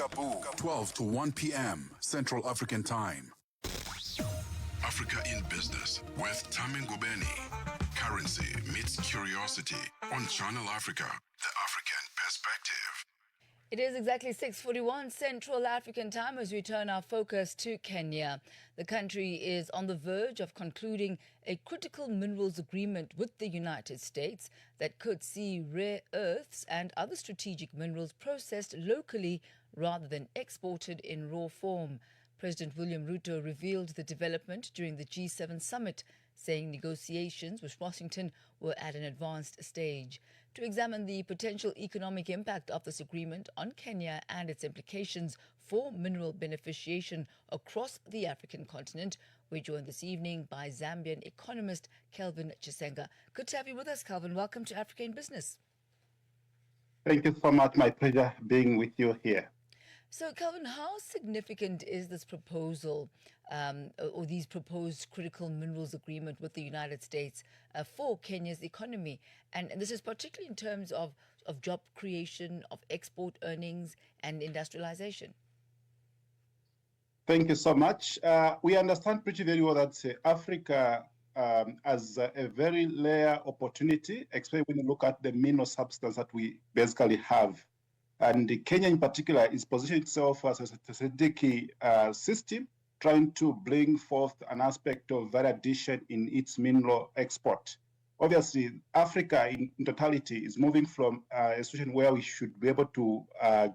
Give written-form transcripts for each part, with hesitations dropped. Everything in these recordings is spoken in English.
Kaboo, 12 to 1 p.m. Central African Time. Africa in Business with Tami Ngubeni. Currency meets curiosity on Channel Africa, the African perspective. It is exactly 6:41 Central African Time as we turn our focus to Kenya. The country is on the verge of concluding a critical minerals agreement with the United States that could see rare earths and other strategic minerals processed locally rather than exported in raw form. President William Ruto revealed the development during the G7 summit, saying negotiations with Washington were at an advanced stage. To examine the potential economic impact of this agreement on Kenya and its implications for mineral beneficiation across the African continent, we're joined this evening by Zambian economist Kelvin Chisenga. Good to have you with us, Kelvin. Welcome to Africa in Business. Thank you so much. My pleasure being with you here. So, Kelvin, how significant is this proposal or these proposed critical minerals agreement with the United States for Kenya's economy? And this is particularly in terms of job creation, of export earnings and industrialization. Thank you so much. We understand pretty very well that Africa has a very rare opportunity, especially when you look at the mineral substance that we basically have. And Kenya in particular is positioning itself as a strategic system, trying to bring forth an aspect of value addition in its mineral export. Obviously, Africa in totality is moving from a situation where we should be able to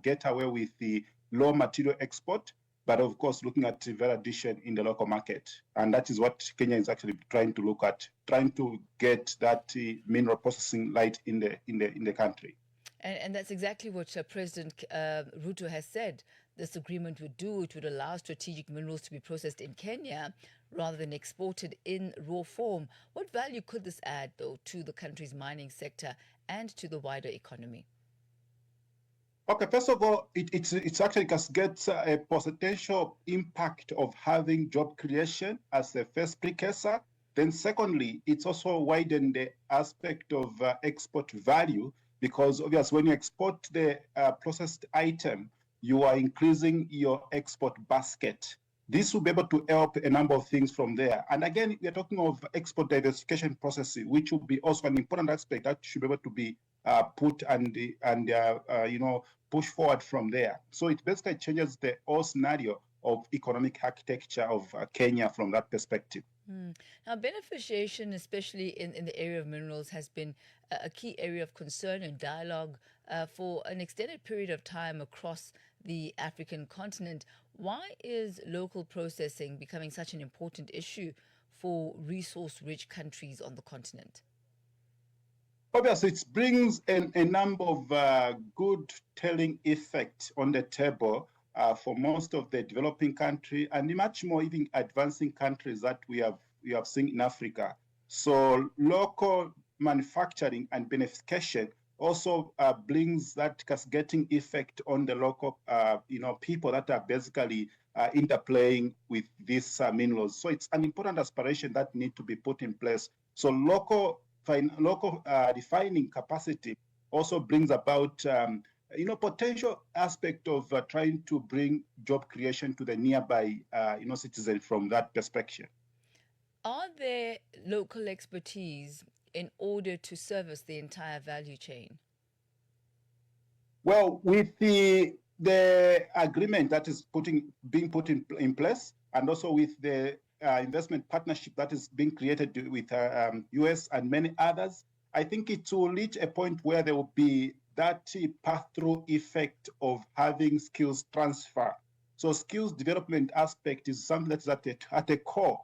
get away with the low material export, but of course looking at value addition in the local market. And that is what Kenya is actually trying to look at, trying to get that mineral processing right in the country. And that's exactly what President Ruto has said this agreement would do. It would allow strategic minerals to be processed in Kenya rather than exported in raw form. What value could this add, though, to the country's mining sector and to the wider economy? Okay, first of all, it's actually gets a potential impact of having job creation as the first precursor. Then secondly, it's also widened the aspect of export value, because obviously when you export the processed item, you are increasing your export basket. This will be able to help a number of things from there. And again, we are talking of export diversification processing, which will be also an important aspect that should be able to be put and push forward from there. So it basically changes the whole scenario of economic architecture of Kenya from that perspective. Now, beneficiation, especially in the area of minerals, has been a key area of concern and dialogue for an extended period of time across the African continent. Why is local processing becoming such an important issue for resource-rich countries on the continent? Obviously, it brings a number of good telling effects on the table for most of the developing country and much more even advancing countries that we have seen in Africa. So local manufacturing and beneficiation also brings that cascading effect on the local people that are basically interplaying with these minerals. So it's an important aspiration that need to be put in place. So local refining capacity also brings about potential aspect of trying to bring job creation to the nearby citizen from that perspective. Are there local expertise in order to service the entire value chain? Well, with the agreement that is being put in place, and also with the investment partnership that is being created with US and many others, I think it will reach a point where there will be that pass-through effect of having skills transfer. So skills development aspect is something that's at the core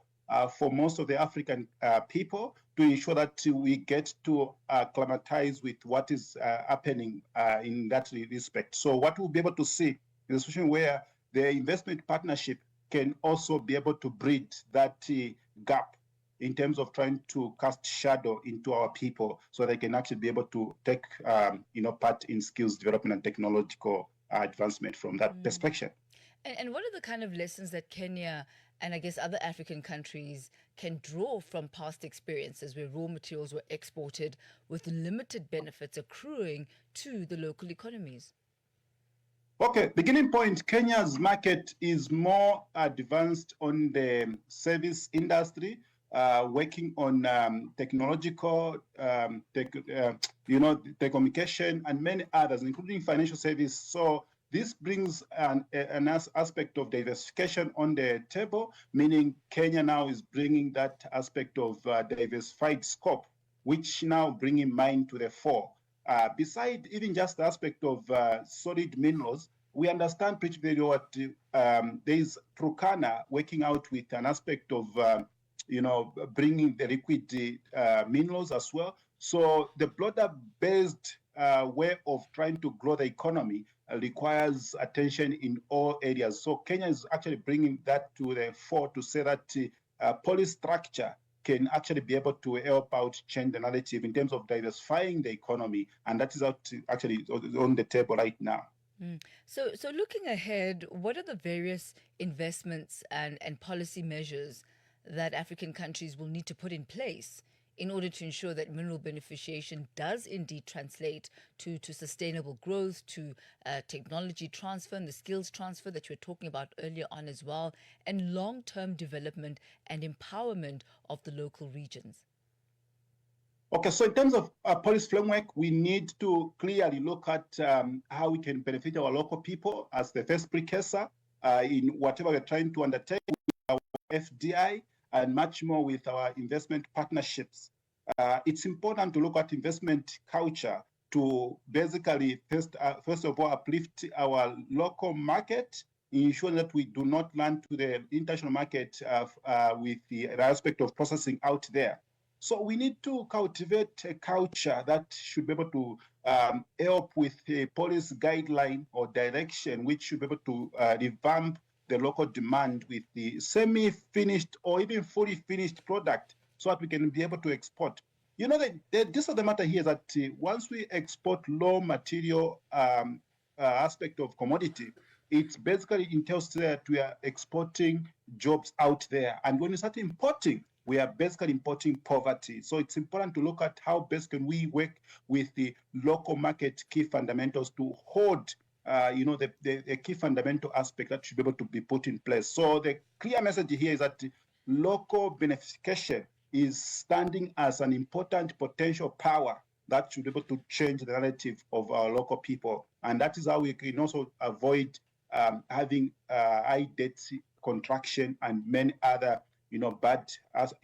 for most of the African people to ensure that we get to acclimatize with what is happening in that respect. So what we'll be able to see is a situation where the investment partnership can also be able to bridge that gap in terms of trying to cast shadow into our people so they can actually be able to take part in skills development and technological advancement from that perspective. And what are the kind of lessons that Kenya and I guess other African countries can draw from past experiences where raw materials were exported with limited benefits accruing to the local economies? Okay, beginning point, Kenya's market is more advanced on the service industry, working on technological, telecommunication and many others, including financial service. So this brings an aspect of diversification on the table, meaning Kenya now is bringing that aspect of diversified scope, which now bringing mine to the fore. Beside even just the aspect of solid minerals, we understand pretty very well what there is Turkana working out with an aspect of bringing the liquid minerals as well. So the broader-based way of trying to grow the economy requires attention in all areas. So Kenya is actually bringing that to the fore to say that policy structure can actually be able to help out change the narrative in terms of diversifying the economy. And that is actually on the table right now. So looking ahead, what are the various investments and policy measures that African countries will need to put in place in order to ensure that mineral beneficiation does indeed translate to sustainable growth, to technology transfer and the skills transfer that you were talking about earlier on as well, and long-term development and empowerment of the local regions? Okay, so in terms of policy framework, we need to clearly look at how we can benefit our local people as the first precursor in whatever we're trying to undertake with our FDI and much more with our investment partnerships. It's important to look at investment culture to basically, first of all, uplift our local market, ensure that we do not run to the international market with the aspect of processing out there. So we need to cultivate a culture that should be able to help with a policy guideline or direction, which should be able to revamp the local demand with the semi-finished or even fully finished product so that we can be able to export. You know, the gist of the matter here is that once we export low material aspect of commodity, it basically entails that we are exporting jobs out there. And when we start importing, we are basically importing poverty. So it's important to look at how best can we work with the local market key fundamentals to hold the key fundamental aspect that should be able to be put in place. So the clear message here is that local beneficiation is standing as an important potential power that should be able to change the narrative of our local people. And that is how we can also avoid having high debt contraction and many other bad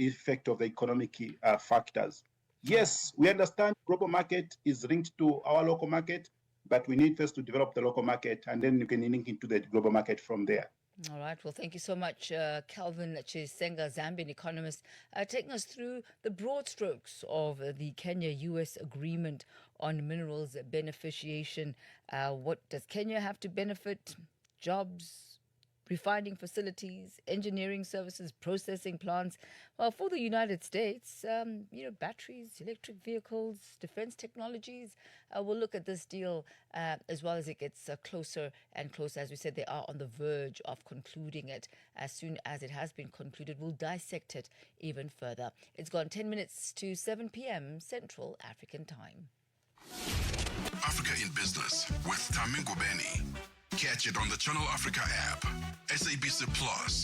effect of the economic factors. Yes, we understand global market is linked to our local market, but we need first to develop the local market, and then you can link into the global market from there. All right. Well, thank you so much, Calvin Chisenga, Zambian economist, taking us through the broad strokes of the Kenya-US agreement on minerals beneficiation. What does Kenya have to benefit? Jobs, refining facilities, engineering services, processing plants. Well, for the United States, batteries, electric vehicles, defense technologies. We'll look at this deal as well as it gets closer and closer. As we said, they are on the verge of concluding it. As soon as it has been concluded, we'll dissect it even further. It's gone 10 minutes to 7 p.m. Central African Time. Africa in Business with Tamin Gubeni. Catch it on the Channel Africa app, SABC Plus,